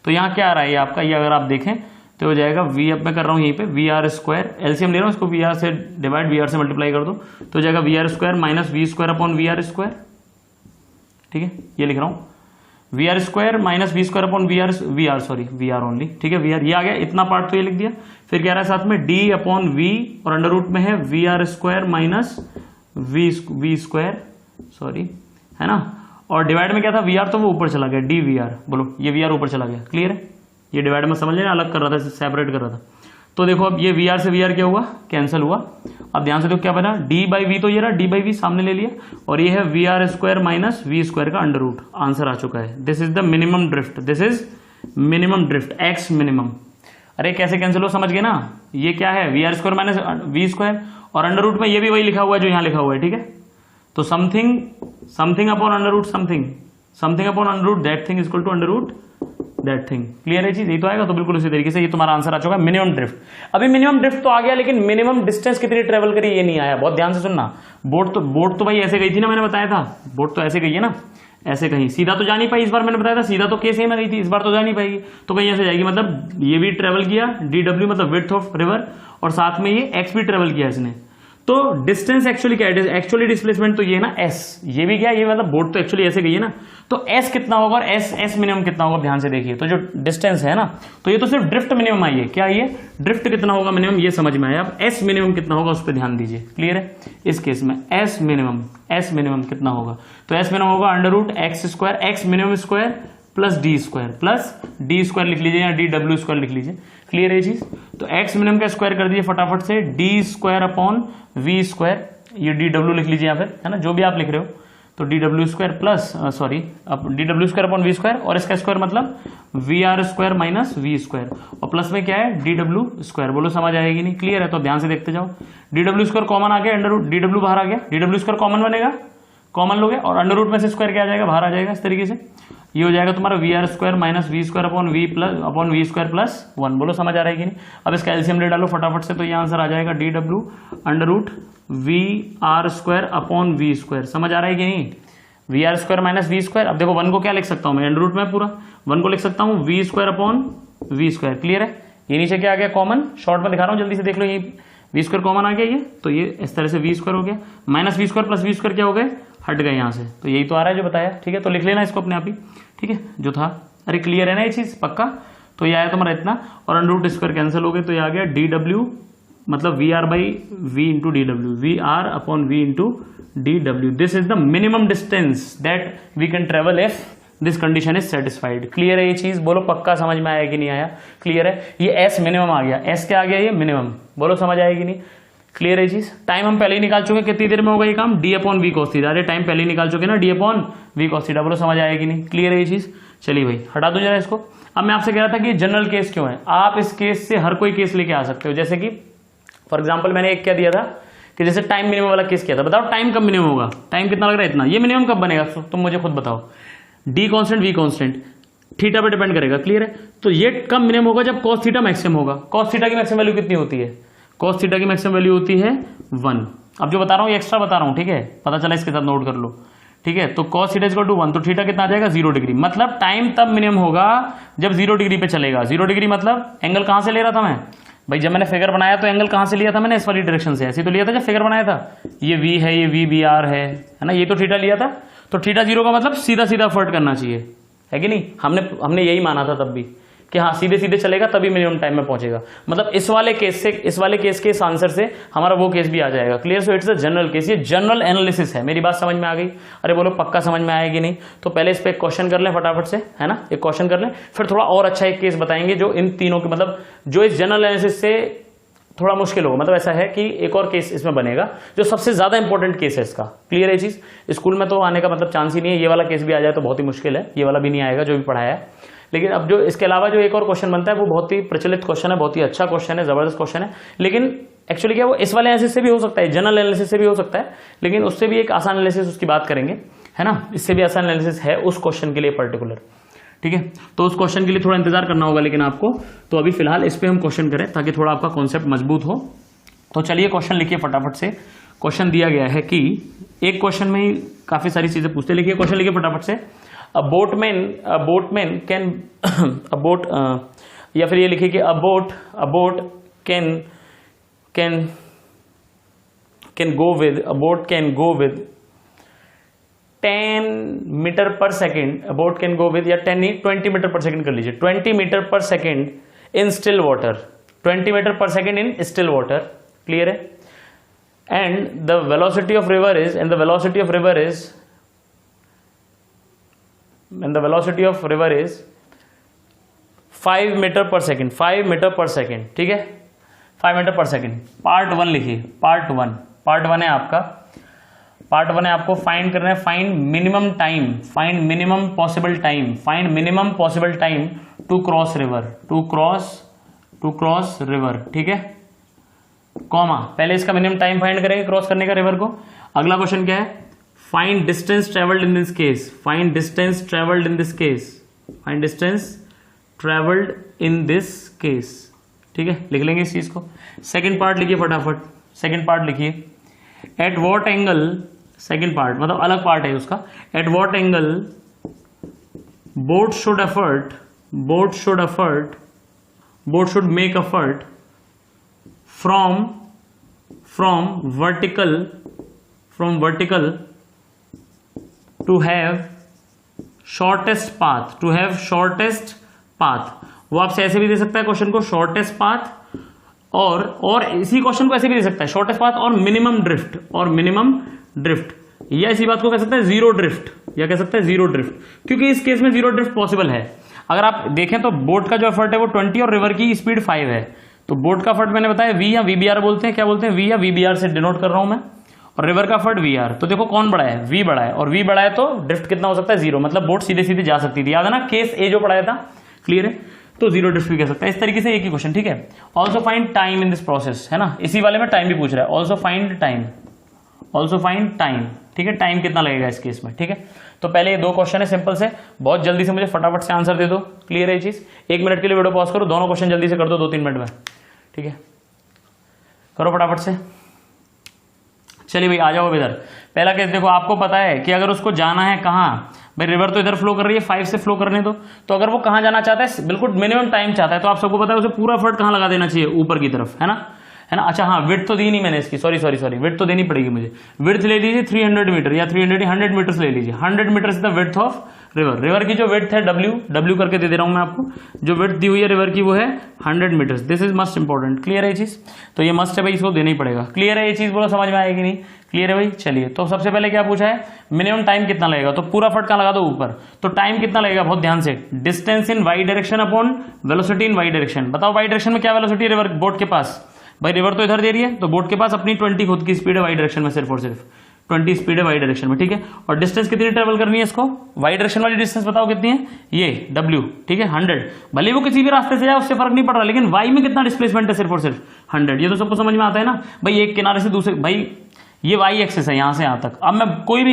तो यहाँ क्या आ रहा है ये आपका, ये अगर आप देखें तो हो जाएगा वी, अब मैं कर रहा हूँ यहीं पे वी आर स्क्वायर, एलसीएम ले रहा हूँ इसको, वी आर से डिवाइड वी आर से मल्टीप्लाई कर दो तो हो जाएगा V R square minus V square upon V R square, ठीक है, ये लिख रहा हूँ V R square minus V square upon V R sorry V R only, ठीक है, वी आर, ये आ गया इतना पार्ट तो ये लिख दिया। फिर क्या रहा है साथ में डी अपॉन वी और अंडर रूट में है V R square minus V square sorry, है ना, और डिवाइड में क्या था वी आर, तो वो ऊपर चला गया डी वी आर, बोलो ये वी आर ऊपर चला गया। क्लियर है, ये डिवाइड में समझ लेना, अलग कर रहा था, सेपरेट कर रहा था। तो देखो अब ये वी आर से वी आर क्या हुआ, कैंसिल हुआ। अब ध्यान से देखो क्या बना, डी बाई वी, तो ये रहा डी बाई वी सामने ले लिया और ये है V R square minus V square का अंडर रूट, आंसर आ चुका है। This is the minimum drift, this is minimum drift, X minimum. अरे कैसे कैंसिल हो, समझ गए ना, ये क्या है V R square minus V square और अंडर रूट में ये भी वही लिखा हुआ है जो यहाँ लिखा हुआ है, ठीक है। तो something upon under root something upon under root that thing is equal to under root that thing. Clear है चीज, ये तो आएगा। तो बिल्कुल उसी तरीके से ये तुम्हारा आंसर आ चुका है मिनिमम ड्रिफ्ट। अभी मिनिमम ड्रिफ्ट तो आ गया, लेकिन मिनिमम डिस्टेंस कितनी ट्रेवल करी ये नहीं आया। बहुत ध्यान से सुनना, बोट तो भाई ऐसे गई थी ना, मैंने बताया था, बोट तो ऐसे गई है ना, ऐसे कहीं सीधा तो जा नहीं पाई। इस बार मैंने बताया था सीधा तो केस में गई थी, इस बार तो जा नहीं पाएगी, तो कहीं ऐसे जाएगी। मतलब ये भी ट्रेवल किया DW मतलब विड्थ ऑफ रिवर, और साथ में ये x भी ट्रेवल किया इसने। तो डिस्टेंस एक्चुअली क्या है, एक्चुअली डिस्प्लेसमेंट तो ये है ना s, ये भी क्या है, ये मतलब बोट तो एक्चुअली ऐसे गई है ना, तो s कितना होगा और s मिनिमम कितना होगा, ध्यान से देखिए। तो जो डिस्टेंस है ना, तो ये तो सिर्फ ड्रिफ्ट मिनिमम आई है, क्या ये ड्रिफ्ट कितना होगा मिनिमम, ये समझ में आया। अब s मिनिमम कितना होगा उस पर ध्यान दीजिए। क्लियर है, इस केस में s मिनिमम कितना होगा, तो s मिनिमम होगा under root X square, X minimum square plus D square लिख लीजिए या DW स्क्वायर लिख लीजिए। क्लियर है ये चीज। तो x मिनिमम का स्क्वायर कर दीजिए फटाफट से, D square upon V square, ये DW लिख लीजिए या फिर, है ना, जो भी आप लिख रहे हो। तो DW स्क्वायर प्लस सॉरी अब DW square upon V square, और इसका स्क्वायर मतलब V R square minus V square, और प्लस में क्या है DW स्क्वायर। बोलो समझ आएगी नहीं। क्लियर है, तो ध्यान से देखते जाओ। DW स्क्वायर कॉमन आ गया, अंडर रूट DW बाहर आ गया, DW स्क्वायर कॉमन बनेगा, कॉमन लोगे और अंडर रूट में से स्क्वायर क्या आ जाएगा, बाहर आ जाएगा। इस तरीके से ये हो जाएगा तुम्हारा V R square minus V square upon V square plus 1। बोलो समझ आ रहा है कि नहीं। अब इसका एलसीएम ले डालो फटाफट से, तो ये आंसर आ जाएगा DW under root V R square upon V square. समझ आ रहा है कि नहीं, V R square minus V square. अब देखो 1 को क्या लिख सकता हूं मैं, अंडर रूट में पूरा 1 को लिख सकता हूं V square upon V square. Clear है, ये नीचे क्या आ गया कॉमन, शॉर्ट में दिखा रहा हूं, जल्दी से देख लो। ये वी स्क्वायर कॉमन आ गया, ये तो ये इस तरह से वी स्क्वायर हो गया, minus V square plus V square क्या हो गए, हट गए यहाँ से। तो यही तो आ रहा है जो बताया, ठीक है। तो लिख लेना इसको अपने आप ही, ठीक है, जो था। अरे क्लियर है ना ये चीज, पक्का। तो ये आया तुम्हारा इतना, और अंडर रूट स्क्वायर कैंसिल हो गए, तो ये आ गया DW मतलब V R by V into DW, V R upon V into DW। This is the minimum distance that we can travel if this condition is satisfied. Clear है ये चीज, बोलो पक्का समझ में आया कि नहीं आया। क्लियर है, ये S मिनिमम आ गया, S क्या आ गया, ये मिनिमम। बोलो समझ आएगी नहीं। क्लियर है चीज। टाइम हम पहले ही निकाल चुके, कितनी देर में होगा ये काम, D upon V cos theta. अरे टाइम पहले ही निकाल चुके ना, D upon V cos theta. बोलो समझ आएगी नहीं। क्लियर है ये चीज। चलिए भाई हटा दो जरा इसको। अब मैं आपसे कह रहा था कि जनरल केस क्यों है, आप इस केस से हर कोई केस लेके आ सकते हो। जैसे कि फॉर एग्जाम्पल मैंने एक क्या दिया था कि जैसे टाइम मिनिमम वाला केस किया था। बताओ टाइम कब मिनिमम होगा, टाइम कितना लग रहा है, इतना। ये मिनिमम कब बनेगा तुम मुझे खुद बताओ। D constant we constant theta पे डिपेंड करेगा। क्लियर है, तो ये कब मिनिमम होगा, जब कॉस थीटा मैक्सिमम होगा। कॉस थीटा की मैक्सिमम वैल्यू कितनी होती है, कॉस थीटा की मैक्सिमम वैल्यू होती है 1। अब जो बता रहा हूँ ये एक्स्ट्रा बता रहा हूँ, ठीक है, पता चला इसके साथ नोट कर लो, ठीक है। तो कॉस थीटा इक्वल टू 1, तो थीटा कितना आ जाएगा 0 डिग्री। मतलब टाइम तब मिनिमम होगा जब 0 डिग्री पे चलेगा। 0 डिग्री मतलब एंगल कहां से ले रहा था मैं भाई, जब मैंने फिगर बनाया तो एंगल कहां से लिया था मैंने, इस वाली डायरेक्शन से। ऐसे तो लिया था जब फिगर बनाया था, ये V है, ये VBR है ना, ये तो थीटा लिया था। तो थीटा 0 का मतलब सीधा सीधा फर्ट करना चाहिए, है कि नहीं। हमने यही माना था तब भी कि हाँ सीधे सीधे चलेगा तभी मिनिमम टाइम में पहुंचेगा। मतलब इस वाले केस के इस आंसर से हमारा वो केस भी आ जाएगा। Clear. So it's a general case, ये जनरल एनालिसिस है। मेरी बात समझ में आ गई। अरे बोलो पक्का समझ में आएगी नहीं। तो पहले इस पे एक क्वेश्चन कर लें फटाफट से, है ना, एक क्वेश्चन कर लें, फिर थोड़ा और अच्छा एक केस बताएंगे जो इन तीनों के मतलब जो इस जनरल एनालिसिस से थोड़ा मुश्किल होगा। मतलब ऐसा है कि एक और केस इसमें बनेगा जो सबसे ज्यादा इंपॉर्टेंट केस है इसका। क्लियर है चीज। स्कूल में तो आने का मतलब चांस ही नहीं है, ये वाला केस भी आ जाए तो बहुत ही मुश्किल है, ये वाला भी नहीं आएगा जो भी पढ़ाया है। लेकिन अब जो इसके अलावा जो एक और क्वेश्चन बनता है वो बहुत ही प्रचलित क्वेश्चन है, बहुत ही अच्छा क्वेश्चन है, जबरदस्त क्वेश्चन है। लेकिन एक्चुअली क्या वो इस वाले एनालिसिस से भी हो सकता है, जनरल एनालिसिस से भी हो सकता है, लेकिन उससे भी एक आसान एनालिसिस उसकी बात करेंगे है ना, इससे भी आसान एनालिसिस है उस क्वेश्चन के लिए पर्टिकुलर, ठीक है। तो उस क्वेश्चन के लिए थोड़ा इंतजार करना होगा लेकिन आपको, तो अभी फिलहाल इस पे हम क्वेश्चन करें ताकि थोड़ा आपका कॉन्सेप्ट मजबूत हो। तो चलिए क्वेश्चन लिखिए फटाफट से। क्वेश्चन दिया गया है कि एक क्वेश्चन में ही काफी सारी चीजें पूछते, लिखिए क्वेश्चन लिखिए फटाफट से। A boatman can a boat, या फिर ये लिखिए कि a boat can go with 10 metre per second, boat can go with, या 20 मीटर पर सेकेंड कर लीजिए, 20 metre per second in still water, 20 metre per second in still water, clear है। And the velocity of river is 5 metre per second, 5 metre per second, ठीक है, 5 metre per second. Part 1 लिखिए, part one है आपका, part 1 है आपको find करना है, find minimum possible time to cross river, ठीक है, कॉमा, पहले इसका मिनिमम टाइम फाइंड करेंगे क्रॉस करने का रिवर को। अगला क्वेश्चन क्या है, find distance travelled in this case, ठीक है, लिख लेंगे इस चीज को। सेकंड पार्ट लिखिए फटाफट, सेकंड पार्ट लिखिए, eight what angle, second part मतलब अलग पार्ट है उसका, eight what angle boat should make effort from vertical to have shortest path, वो आपसे ऐसे भी दे सकता है क्वेश्चन को, शॉर्टेस्ट पाथ, और इसी क्वेश्चन को ऐसे भी दे सकता है, शॉर्टेस्ट पाथ और मिनिमम ड्रिफ्ट, या इसी बात को कह सकते हैं जीरो ड्रिफ्ट, क्योंकि इस केस में जीरो ड्रिफ्ट पॉसिबल है। अगर आप देखें तो बोट का जो एफर्ट है वो 20 और रिवर की स्पीड 5 है, तो बोट का एफर्ट मैंने बताया V या VBR बोलते हैं, क्या बोलते हैं, V या VBR से डिनोट कर रहा हूं मैं, और रिवर का एफर्ट VR। तो देखो कौन बड़ा है, V बड़ा है, और V बड़ा है तो ड्रिफ्ट कितना हो सकता है, जीरो, मतलब बोट सीधे सीधे जा सकती थी, याद है ना केस ए जो पढ़ाया था, क्लियर है, तो जीरो ड्रिफ्ट भी कह सकता है। इस तरीके से एक ही क्वेश्चन, ठीक है। Also find time in this process, है ना, इसी वाले में टाइम भी पूछ रहा है, ऑल्सो फाइंड टाइम, ठीक है, टाइम कितना लगेगा इस केस में, ठीक है। तो पहले ये दो क्वेश्चन है सिंपल से, बहुत जल्दी से मुझे फटाफट से आंसर दे दो, क्लियर है ये चीज। 1 मिनट के लिए वीडियो पॉज करो, दोनों क्वेश्चन जल्दी से कर दो 2-3 मिनट में, ठीक है, करो फटाफट से। चलिए भाई आ जाओ इधर। पहला केस देखो, आपको पता है कि अगर उसको जाना है कहाँ, भाई रिवर तो इधर फ्लो कर रही है, 5 से फ्लो करने दो, तो अगर वो कहाँ जाना चाहता है, बिल्कुल मिनिमम टाइम चाहता है, तो आप सबको पता है उसे पूरा एफर्ट कहाँ लगा देना चाहिए, ऊपर की तरफ, है ना। अच्छा हाँ, विड्थ तो दी नहीं मैंने इसकी, सॉरी, विड्थ तो देनी पड़ेगी मुझे। विड्थ ले लीजिए 300 मीटर या 100 मीटर्स ले लीजिए, 100 metres the width of river की जो विड्थ है W करके दे रहा हूं मैं आपको, जो विड्थ दी हुई है रिवर की वो है 100 metres. This is must important, clear है ये चीज, तो ये मस्ट है भाई, इसको देना ही पड़ेगा। क्लियर है ये चीज, बोलो समझ में आएगी नहीं, क्लियर है भाई। चलिए, तो सबसे पहले क्या पूछा है, मिनिमम टाइम कितना लगेगा, तो पूरा फट कहाँ लगा दो, ऊपर, तो टाइम कितना लगेगा, बहुत ध्यान से, distance in Y direction upon velocity in Y direction. बताओ वाई डायरेक्शन में क्या वेलोसिटी है रिवर बोट के पास, भाई रिवर तो इधर दे रही है, तो बोट के पास अपनी 20 खुद की स्पीड है वाई डायरेक्शन में, सिर्फ और सिर्फ 20 स्पीड है वाई डायरेक्शन में, ठीक है। और डिस्टेंस कितनी ट्रेवल करनी है इसको, वाई डायरेक्शन वाली डिस्टेंस बताओ कितनी है, ये W, ठीक है, 100। भले वो किसी भी रास्ते से जाए उससे फर्क नहीं पड़ रहा, लेकिन वाई में कितना डिस्प्लेसमेंट है, सिर्फ और सिर्फ 100। ये तो सबको समझ में आता है ना भाई, एक किनारे से दूसरे, भाई ये वाई एक्सिस है यहां से यहां तक। अब मैं कोई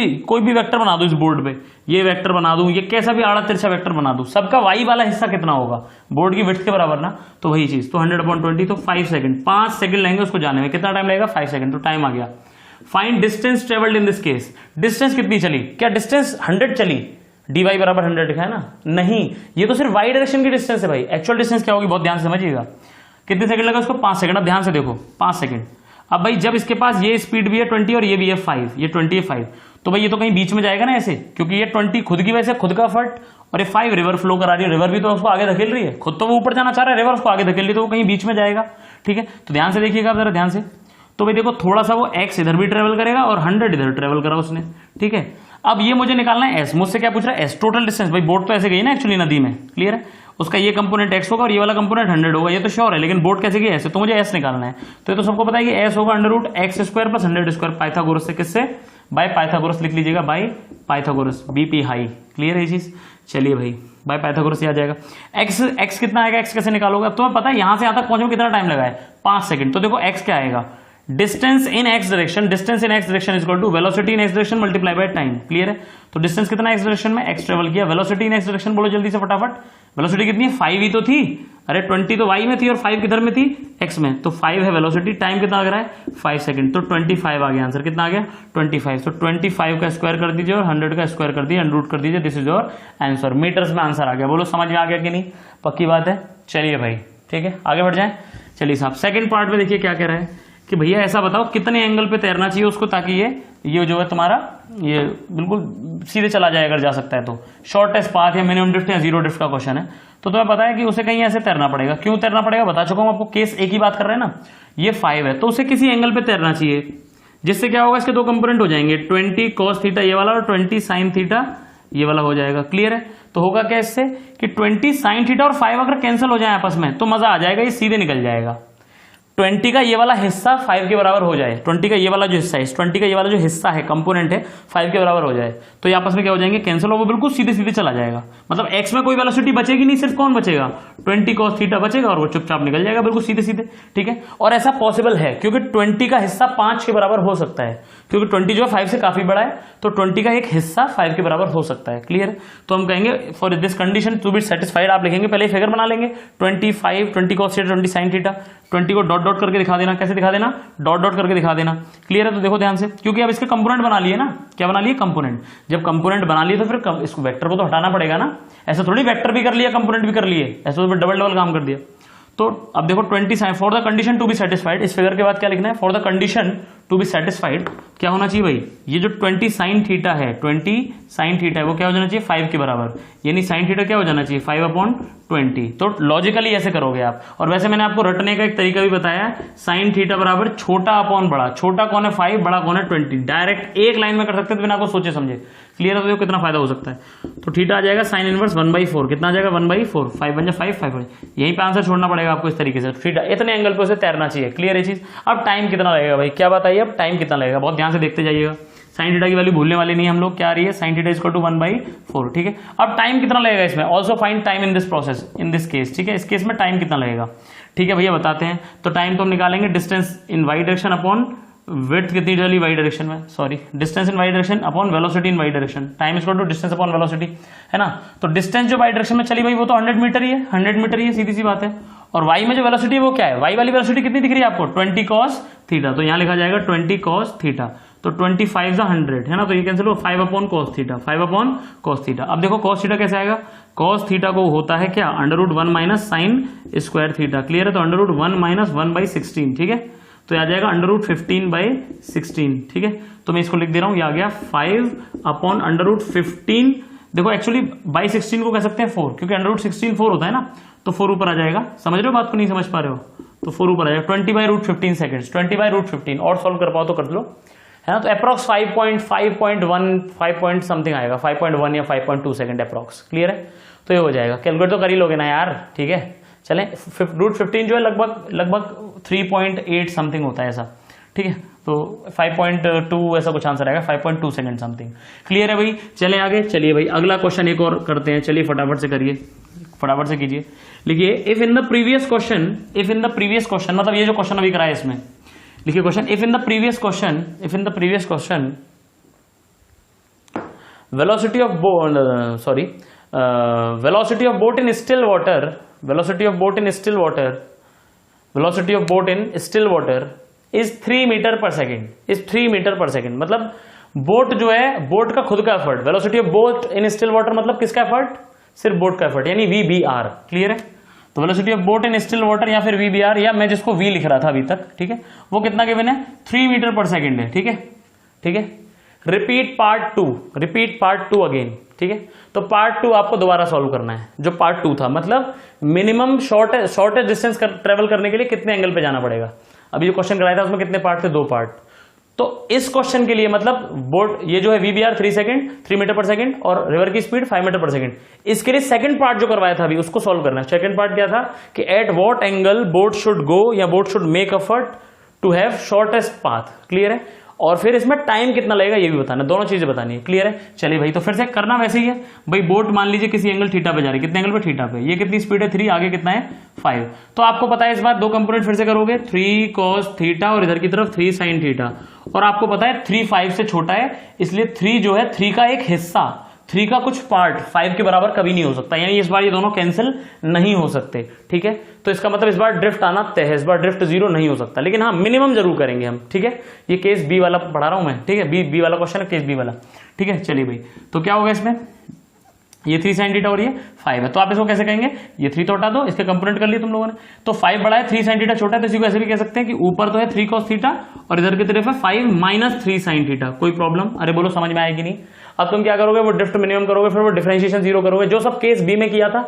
भी वेक्टर बना दूं इस बोर्ड पे, ये वेक्टर बना दूं, ये कैसा भी आड़ा तिरछा वेक्टर बना दूं, सबका वाई वाला हिस्सा कितना होगा, बोर्ड की विड्थ के बराबर ना, तो वही चीज, तो 100/20, तो 5 सेकंड, 5 सेकंड लेंगे उसको जाने में, कितना टाइम लगेगा, 5 सेकंड, तो टाइम आ गया। Find distance travelled in this case, distance कितनी चली, क्या डिस्टेंस 100 चली, dy बराबर 100 लिखा है ना, नहीं, ये तो सिर्फ वाई डायरेक्शन की डिस्टेंस है भाई, एक्चुअल डिस्टेंस क्या होगी, बहुत ध्यान से समझिएगा। कितने सेकंड लगा उसको, 5 सेकंड। अब ध्यान से देखो, 5 सेकंड। अब भाई जब इसके पास ये स्पीड भी है 20 और ये भी है 5, ये 20 है 5, तो भाई ये तो कहीं बीच में जाएगा ना ऐसे, क्योंकि ये 20 खुद की वजह से खुद का एफर्ट, और ये 5 रिवर फ्लो करा रही है, रिवर भी तो उसको आगे धकेल रही है, खुद तो वो ऊपर जाना चाह रहा है, रिवर उसको आगे धकेल रही है, तो वो कहीं बीच में जाएगा, ठीक है। तो ध्यान से देखिएगा जरा ध्यान से, तो भाई देखो थोड़ा सा वो x इधर भी ट्रेवल करेगा और 100 इधर ट्रेवल करा उसने, ठीक है। अब ये मुझे निकालना है s, मुझसे क्या पूछ रहा है, s टोटल डिस्टेंस, भाई बोट तो ऐसे गई ना एक्चुअली नदी में, क्लियर है, उसका ये कंपोनेंट x होगा और ये वाला कंपोनेंट 100 होगा, ये तो श्योर है, लेकिन बोट कैसे गई ऐसे, तो मुझे s निकालना है। तो ये तो सबको पता है कि s होगा √x² + 100², पाइथागोरस से, किससे, बाय पाइथागोरस लिख लीजिएगा, by Pythagoras, BP high, clear है ये चीज। चलिए भाई बाय पाइथागोरस आ जाएगा। x कितना आएगा, x कैसे निकालोगे, अब तुम्हें पता है यहां से यहां तक पहुंचने में कितना टाइम लगा है, 5 सेकंड। तो देखो x क्या आएगा, distance in X direction, distance in X direction is equal to velocity in X direction multiply by time. Clear है? तो डिस्टेंस कितना एक्स डायरेक्शन में, एक्स ट्रेवल किया, वेलोसिटी इन एक्स डायरेक्शन बोलो जल्दी से फटाफट, वेलोसिटी कितनी है 5 ही तो थी, अरे 20 तो y में थी और 5 किधर में थी, x में, तो 5 है वेलोसिटी, टाइम कितना लग रहा है 5 सेकंड, तो 25 आ गया आंसर, कितना आ गया 25। तो 25 का स्क्वायर कर दीजिए और 100 का स्क्वायर कर दीजिए, अंडर रूट कर दीजिए, this is your answer. Metres में आंसर आ गया, बोलो समझ में आ गया कि नहीं, पक्की बात है। चलिए भाई ठीक है, आगे बढ़ जाए। चलिए साहब सेकंड पार्ट में देखिए क्या कह रहा है कि भैया ऐसा बताओ कितने एंगल पे तैरना चाहिए उसको ताकि ये जो है तुम्हारा ये बिल्कुल सीधे चला जाए अगर जा सकता है तो। शॉर्टेस्ट पाथ या मिनिमम ड्रिफ्ट या जीरो ड्रिफ्ट का क्वेश्चन है, तो तुम्हें पता है कि उसे कहीं ऐसे तैरना पड़ेगा। क्यों तैरना पड़ेगा बता चुका हूं आपको, केस एक ही बात कर रहे हैं ना, ये 5 है तो उसे किसी एंगल पे तैरना चाहिए, जिससे क्या होगा इसके दो कंपोनेंट हो जाएंगे, 20 cos थीटा ये वाला और 20 sin थीटा ये वाला हो जाएगा। क्लियर है? तो होगा क्या इससे कि 20 sin थीटा और 5 अगर कैंसिल हो जाए आपस में तो मजा आ जाएगा, ये सीधे निकल जाएगा। 20 का ये वाला हिस्सा 5 के बराबर हो जाए, 20 का ये वाला जो हिस्सा है, इस 20 का ये वाला जो हिस्सा है कंपोनेंट है 5 के बराबर हो जाए, तो ये आपस में क्या हो जाएंगे, कैंसिल, वो बिल्कुल सीधे सीधे चला जाएगा। मतलब x में कोई वेलोसिटी बचेगी नहीं, सिर्फ कौन बचेगा 20 cos थीटा बचेगा और वो चुपचाप निकल जाएगा बिल्कुल सीधे सीधे। ठीक है? और ऐसा पॉसिबल है क्योंकि 20 का हिस्सा 5 के बराबर हो सकता है, क्योंकि 20 जो है 5 से काफी बड़ा है, तो 20 का एक हिस्सा 5 के बराबर हो सकता है। क्लियर? तो हम कहेंगे for this condition to be satisfied, आप लिखेंगे पहले फिगर बना लेंगे 25, 20 cos theta 20 sin theta, 20 co dot dot करके दिखा देना, कैसे दिखा देना, डॉट डॉट करके दिखा देना। क्लियर है? तो देखो ध्यान से, क्योंकि अब इसके कंपोनेंट बना लिए ना, क्या बना लिए, कंपोनेंट। जब कंपोनेंट बना लिए तो फिर इसको वेक्टर को तो हटाना पड़ेगा ना, ऐसा थोड़ी वेक्टर भी कर लिया कंपोनेंट भी कर लिए, ऐसा तो डबल डबल काम कर दिया। तो अब देखो 20 for the condition to be satisfied, इस फिगर के बाद क्या लिखना है, for the condition to be satisfied क्या होना चाहिए भाई, ये जो 20 sin थीटा है, 20 sin थीटा है वो क्या हो जाना चाहिए 5 के बराबर, यानी sin थीटा क्या हो जाना चाहिए 5/20। तो लॉजिकली ऐसे करोगे आप। और वैसे मैंने आपको रटने का एक तरीका भी बताया है, sin थीटा बराबर छोटा अपॉन बड़ा, छोटा कौन है 5, बड़ा कौन है 20, डायरेक्ट एक लाइन में कर सकते हैं बिना कुछ सोचे समझे। क्लियर है? तो कितना फायदा हो सकता है। तो थीटा आ जाएगा sin इनवर्स 1/4, कितना आ जाएगा 1/4, 5 बन जाए 5 यहीं पे आंसर छोड़ना पड़ेगा आपको इस तरीके से। थीटा इतने एंगल पे उसे तैरना चाहिए। क्लियर है चीज? अब टाइम कितना लगेगा भाई, क्या बताइए, अब टाइम कितना लगेगा, बहुत ध्यान से देखते जाइएगा। sin थीटा की वैल्यू भूलने वाली नहीं हम लोग, क्या आ रही है sin थीटा इक्वल टू 1/4। ठीक है? अब टाइम कितना लगेगा इसमें, also find time in this process, in this case. ठीक है? इस केस में टाइम कितना लगेगा, ठीक है भैया बताते हैं। तो टाइम तो हम निकालेंगे distance in Y direction upon width कितनी चली वाई डायरेक्शन में, sorry distance in Y direction upon velocity in Y direction, time equal to distance upon velocity, है ना। तो डिस्टेंस जो वाई डायरेक्शन में चली भाई वो तो 100 मीटर ही है, 100 मीटर ही है, सीधी सी बात है। और वाई में जो वेलोसिटी है वो क्या है, वाई वाली वेलोसिटी कितनी दिख रही है आपको 20 cos थीटा, तो यहां लिखा जाएगा 20 cos थीटा, तो 25 = 100 है ना, तो ये कैंसिल हो 5/cos थीटा, 5/cos थीटा। अब देखो cos थीटा कैसे आएगा, cos थीटा को होता है क्या √1 - sin स्क्वायर थीटा। क्लियर है? तो √1 - 1/16, ठीक है, तो आ जाएगा √15/16। ठीक है? तो मैं इसको लिख दे रहा हूं, ये आ गया 5/√15। देखो एक्चुअली बाई 16 को कह सकते हैं 4, क्योंकि √16 4 होता है ना, तो 4 ऊपर आ जाएगा। समझ रहे हो बात को, नहीं समझ पा रहे हो तो 4 ऊपर आ जाएगा, 20/√15 सेकंड्स, 20/√15 और सॉल्व कर पाओ तो कर लो, है ना। तो अप्रॉक्स 5.1 5 पॉइंट समथिंग आएगा, 5.1 या 5.2 सेकंड अप्रॉक्स। क्लियर है? तो ये हो जाएगा, कैलकुलेट तो कर ही लोगे ना यार, ठीक है। चलें, √15 जो है लगभग 3.8 समथिंग होता है ऐसा, ठीक है, तो 5.2 ऐसा कुछ आंसर आएगा, 5.2 सेकंड समथिंग। क्लियर है भाई? चलें आगे, चलिए भाई अगला क्वेश्चन एक और करते हैं, चलिए फटाफट से करिए, फटाफट से कीजिए। लिखिए if in the previous question, मतलब ये जो क्वेश्चन अभी कराया इसमें लिखिए question, if in the previous question velocity of boat in still water is 3 metre per second, मतलब बोट जो है, बोट का खुद का effort, velocity of boat in still water मतलब किसका एफर्ट, सिर्फ बोट का एफर्ट, यानी VBR। क्लियर है? तो velocity of boat in still water या फिर VBR, या मैं जिसको V लिख रहा था अभी तक, ठीक है, वो कितना गिवन है 3 मीटर पर सेकेंड है। ठीक है, रिपीट पार्ट टू अगेन। ठीक है, तो पार्ट 2 आपको दोबारा सॉल्व करना है, जो पार्ट 2 था, मतलब मिनिमम शॉर्टेस्ट डिस्टेंस ट्रेवल करने के लिए कितने एंगल पे जाना पड़ेगा। अभी जो क्वेश्चन कराया था उसमें कितने पार्ट थे, 2 पार्ट। तो इस क्वेश्चन के लिए मतलब बोट ये जो है VBR 3 मीटर पर सेकंड और रिवर की स्पीड 5 मीटर पर सेकंड, इसके लिए सेकंड पार्ट जो करवाया था अभी उसको सॉल्व करना है। सेकंड पार्ट क्या था कि at what angle boat should go या boat should make effort to have shortest path. Clear है? और फिर इसमें टाइम कितना लगेगा ये भी बताना, दोनों चीजें बतानी है। क्लियर है? चलिए भाई, तो फिर से करना वैसे ही है भाई। बोट मान लीजिए किसी एंगल थीटा पे जा रही है, कितने एंगल पे? थीटा पे। ये कितनी स्पीड है? 3, आगे कितना है? 5। तो आपको पता है इस बार दो कंपोनेंट फिर से करोगे, 3 cos थीटा और इधर की तरफ 3 sin थीटा। और आपको पता है 3 5 से छोटा है, इसलिए 3 जो है 3 का एक हिस्सा, 3 का कुछ पार्ट 5 के बराबर कभी नहीं हो सकता, यानी इस बार ये दोनों कैंसिल नहीं हो सकते। ठीक है, तो इसका मतलब इस बार ड्रिफ्ट आना तय है, इस बार ड्रिफ्ट 0 नहीं हो सकता, लेकिन हाँ मिनिमम जरूर करेंगे हम। ठीक है, ये केस बी वाला पढ़ा रहा हूं मैं। ठीक है, बी वाला क्वेश्चन है, केस बी वाला। ठीक है, चलिए भाई, तो क्या होगा इसमें? ये 3 sin थीटा और ये 5 है, तो आप इसको कैसे कहेंगे? ये 3 तो हटा दो, इसके कंपोनेंट कर लिए तुम लोगों ने, तो 5 बड़ा है, 3 sin थीटा छोटा है, तो इसी को ऐसे भी कह सकते हैं कि ऊपर तो है 3 cos थीटा और इधर की तरफ है 5 - 3 sin थीटा। कोई प्रॉब्लम? अरे बोलो समझ में आएगी नहीं? अब तुम क्या करोगे? वो ड्रिफ्ट मिनिमम करोगे, फिर वो डिफरेंशिएशन 0 करोगे, जो सब केस बी में किया था।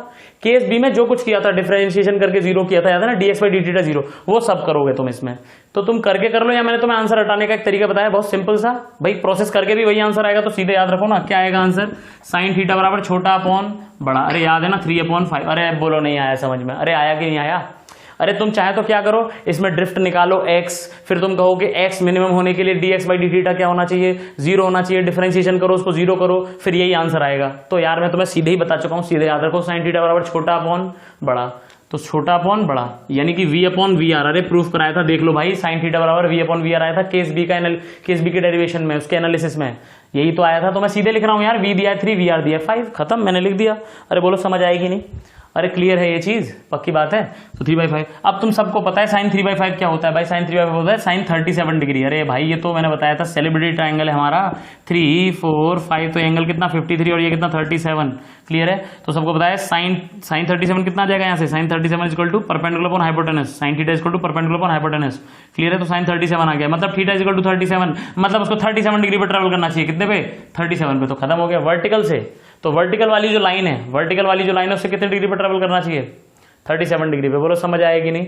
केस बी में जो कुछ किया था डिफरेंशिएशन करके 0 किया था, याद है ना? dx dt 0, वो सब करोगे तुम इसमें। तो तुम करके कर लो, या मैंने तुम्हें आंसर हटाने का एक तरीका बताया, बहुत सिंपल सा भाई। प्रोसेस करके भी वही आंसर आएगा, तो सीधे याद रखो ना, क्या आएगा आंसर? sin थीटा बराबर छोटा अपॉन बड़ा। अरे याद है ना, 3/5। अरे बोलो नहीं आया समझ में? अरे आया कि नहीं आया? अरे तुम चाहे तो क्या करो, इसमें ड्रिफ्ट निकालो x, फिर तुम कहो कि x मिनिमम होने के लिए dx dt थीटा क्या होना चाहिए? 0 होना चाहिए। डिफरेंशिएशन करो, उसको 0 करो, फिर यही आंसर आएगा। तो यार मैं तुम्हें सीधे ही बता चुका हूं, सीधे याद रखो, sin थीटा बराबर छोटा अपॉन बड़ा। तो छोटा अपॉन बड़ा यानी कि v/v/r। अरे प्रूफ कराया था, देख लो भाई, sin थीटा बराबर v/v/r आया था केस बी के डेरिवेशन में, उसके एनालिसिस में यही तो आया था। तो मैं सीधे लिख रहा हूं यार, v दिया है 3, v/r दिया है 5, खत्म, मैंने लिख दिया। अरे बोलो समझ आएगी नहीं? अरे क्लियर है ये चीज, पक्की बात है। तो 3/5। अब तुम सबको पता है sin 3/5 क्या होता है भाई? sin 3/5 होता है sin 37 डिग्री। अरे भाई ये तो मैंने बताया था, सेलिब्रिटी ट्राइंगल है हमारा, 3 4 5, तो एंगल कितना 53 और ये कितना 37। क्लियर है? तो सबको पता है sin 37 कितना आ जाएगा यहाँ से? sin 37 equal to perpendicular upon hypotenuse, sin theta equal to perpendicular upon hypotenuse. Clear है? तो sin 37 आ गया, मतलब थीटा इक्वल टू 37, मतलब उसको 37 डिग्री पे ट्रेवल करना चाहिए। कितने पे? 37 पे। तो खत्म हो गया वर्टिकल से। तो वर्टिकल वाली जो लाइन है, उससे कितने डिग्री पर ट्रेवल करना चाहिए? 37 डिग्री पे। बोलो समझ आएगी नहीं?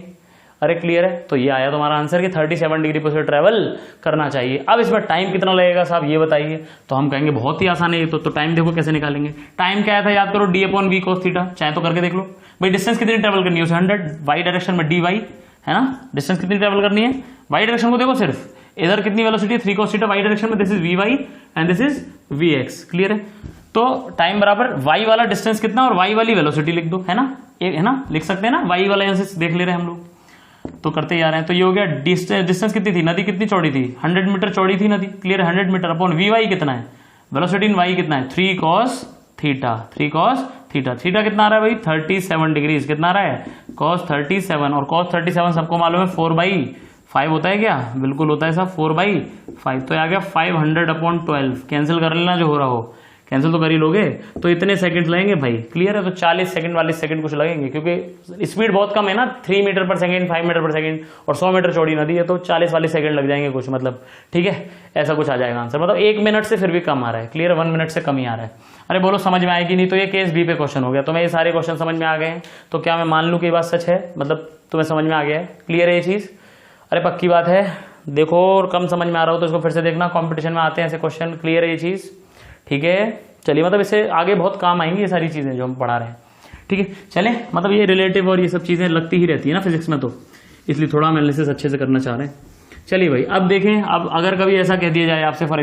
अरे क्लियर है? तो ये आया तुम्हारा आंसर कि 37 डिग्री पर उसे ट्रेवल करना चाहिए। अब इसमें टाइम कितना लगेगा साहब ये बताइए? तो हम कहेंगे बहुत ही आसान है ये तो टाइम देखो कैसे निकालेंगे। टाइम क्या था याद करो, d/v cos थीटा। चाहे तो करके देख लो भाई। डिस्टेंस कितनी ट्रेवल करनी है उसे? 100 वाई डायरेक्शन में dy है ना। डिस्टेंस कितनी ट्रेवल करनी है? वाई डायरेक्शन को देखो सिर्फ, इधर कितनी वेलोसिटी है? 3 cos थीटा वाई डायरेक्शन में, this is vy and this is vx। Clear है? तो टाइम बराबर y वाला डिस्टेंस कितना और y वाली वेलोसिटी लिख दो, है ना? है ना, लिख सकते हैं ना, y वाला यहां से देख ले रहे हैं हम लोग, तो करते ही आ रहे हैं। तो ये हो गया डिस्टेंस कितनी थी? नदी कितनी चौड़ी थी? 100 मीटर चौड़ी थी नदी। क्लियर है? 100 मीटर अपॉन vy कितना है? वेलोसिटी इन y कितना है? 3 cos theta. 3 cos theta. Theta कितना आ रहा है भाई? 37 डिग्री। कितना आ रहा है? cos 37, और cos 37 सबको मालूम है 4/5 होता है क्या? बिल्कुल होता है साहब, 4/5। तो आ गया 500/12। कैंसिल कर लेना जो हो रहा हो, कैंसिल तो कर ही लोगे। तो इतने सेकंड लगेंगे भाई। क्लियर है? तो 40 सेकंड 40 सेकंड कुछ लगेंगे, क्योंकि स्पीड बहुत कम है ना, 3 मीटर पर सेकंड, 5 मीटर पर सेकंड, और 100 मीटर चौड़ी नदी है, तो 40 सेकंड लग जाएंगे कुछ, मतलब ठीक है, ऐसा कुछ आ जाएगा आंसर। मतलब 1 मिनट से फिर भी कम आ रहा है। क्लियर है? 1 मिनट से कम ही आ रहा है। अरे बोलो समझ में आएगी नहीं? तो ये केस बी पे क्वेश्चन हो गया। तो मैं ये सारे क्वेश्चन समझ में आ गए हैं, तो क्या मैं मान लूं कि ये बात सच है? मतलब तुम्हें समझ में आ गया है? क्लियर है ये चीज? अरे पक्की बात है। देखो, और कम समझ में आ रहा हो तो इसको फिर से देखना, कॉम्पिटिशन में आते हैं ऐसे क्वेश्चन। क्लियर है ये चीज? ठीक है, चलिए, मतलब इससे आगे बहुत काम आएंगी ये सारी चीजें जो हम पढ़ा रहे हैं। ठीक है, चले, मतलब ये रिलेटिव और ये सब चीजें लगती ही रहती है ना फिजिक्स में, तो इसलिए थोड़ा हम एनालिसिस अच्छे से करना चाह रहे हैं। चलिए भाई, अब देखें, अब अगर कभी ऐसा कह दिया जाए आपसे, फॉर